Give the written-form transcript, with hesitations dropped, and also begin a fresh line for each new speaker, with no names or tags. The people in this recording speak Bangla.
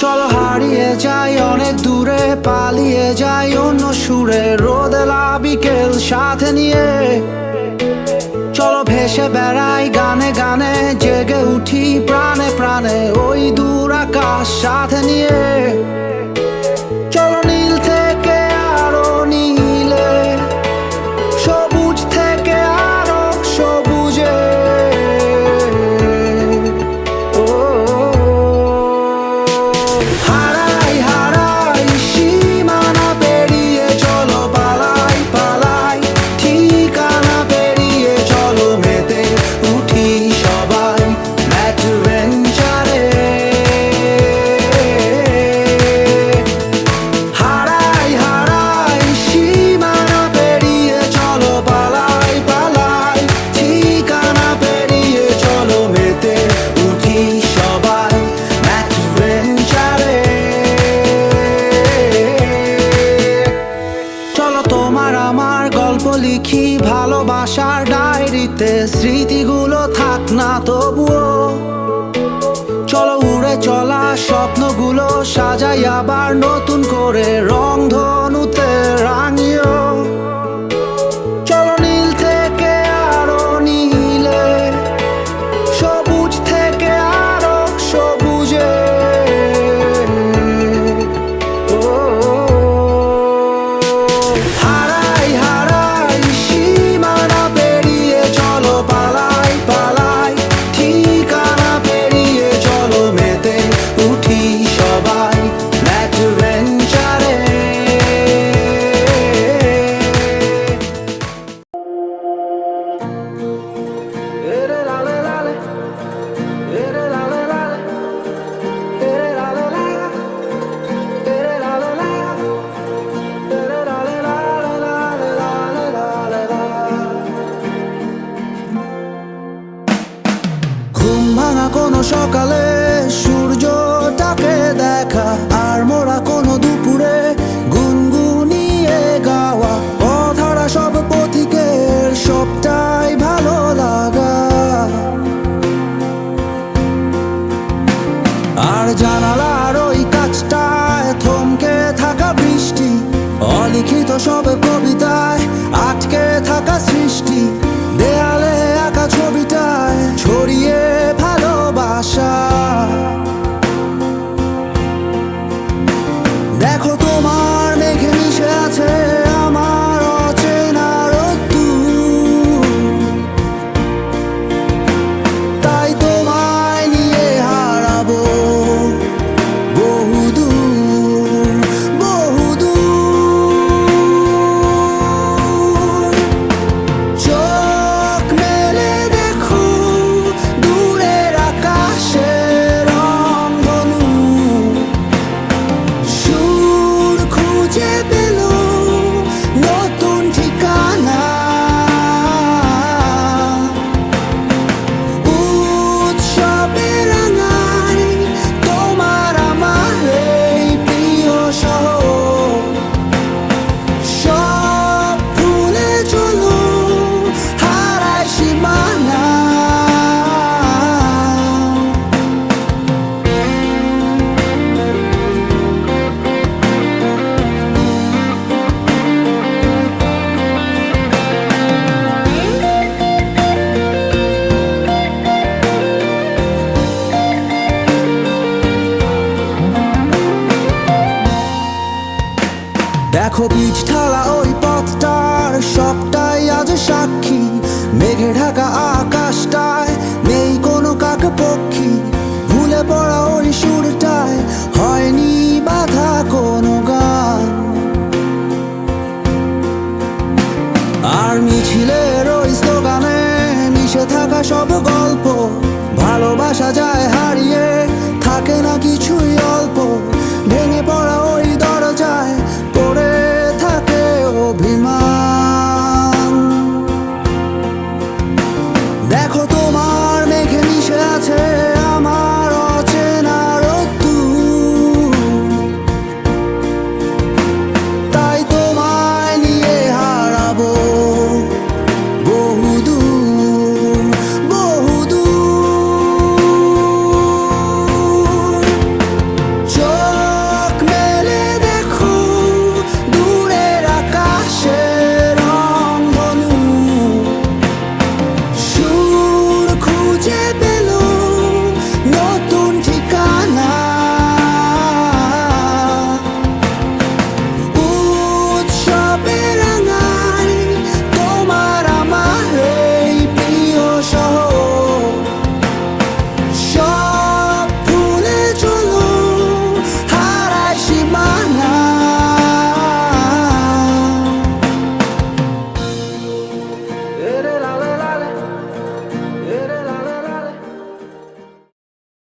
চলো হারিয়ে যাই অনেক দূরে, পালিয়ে যাই অন্য সুরে, রোদেলা বিকেল সাথে নিয়ে। চলো ভেসে বেড়াই গানে গানে, জেগে উঠি প্রাণে প্রাণে ওই দূর আকাশ সাথে নিয়ে। চলো নীল থেকে আরো নীলে, সবুজ থেকে আরো সবুজে। হারাই হারাই সীমানা পেরিয়ে, চলো পালাই পালাই ঠিকানা পেরিয়ে। চলো মেতে উঠি সবাই অ্যাডভেঞ্চারে। হারাই হারাই সীমানা পেরিয়ে, চলো পালাই পালাই ঠিকানা পেরিয়ে। চলো মেতে উঠি সবাই অ্যাডভেঞ্চারে। চলো তোমার আমার গল্প লিখি ভালোবাসার ডায়েরিতে, স্মৃতিগুলো থাক না তবুও। চলো উড়ে চলা স্বপ্নগুলো সাজাই আবার নতুন করে, রং ধনুতে রাঙিও। চলো নীল থেকে আরো নীলে, সবুজ থেকে আরো সবুজে। হারাই হারাই সীমানা পেরিয়ে, চলো পালাই পালাই ঠিকানা পেরিয়ে। চলো মেতে উঠি সবাই অ্যাডভেঞ্চারে। এরে লালে লালে, এরে লালে লালে, এরে লালে লাগা, এরে লালে লাগা, এরে লালে লালে লালে লালে লালে লা। ঘুম ভাঙা কোনো সকালে সূর্যটাকে দেখা, আর মোরা কোনো দুপুরে গুনগুনিয়ে গাওয়া অধরা সব পথিকের সবটাই ভালো লাগা। আর জানালার ওই কাছটায় থমকে থাকা বৃষ্টি, অলিখিত সব কবিতায় আটকে থাকা সৃষ্টি, দেয়ালে আঁকা ছবিটায় ছড়িয়ে ভালোবাসা। দেখো তোমার মেঘে মিশে আছে আমার অচেনা রোদ্দুর, তাই তোমায় নিয়ে হারাবো বহুদূর বহুদূর। চোখ মেলে দেখো দূরের আকাশের রংধনু, সুর খুঁজে পেল নতুন ঠিকানা। উৎসবে রাঙাই তোমার আমার এই প্রিয় শহর, সব ভুলে চলো হারাই সীমানা। দেখো বীজ ঢালা ওই পথটার সবটাই আজ সাক্ষী, মেঘে ঢাকা আকাশটায় নেই কোনো কাক পক্ষী। ভুলে পড়া ওই সুরটায় হয়নি বাধা কোনো গান, আর মিছিলের ওই স্লোগানে মিশে থাকা সব গল্প। ভালোবাসা যায় হারিয়ে, থাকে না কিছুই অল্প। ভেঙে পড়া ওই দরজায়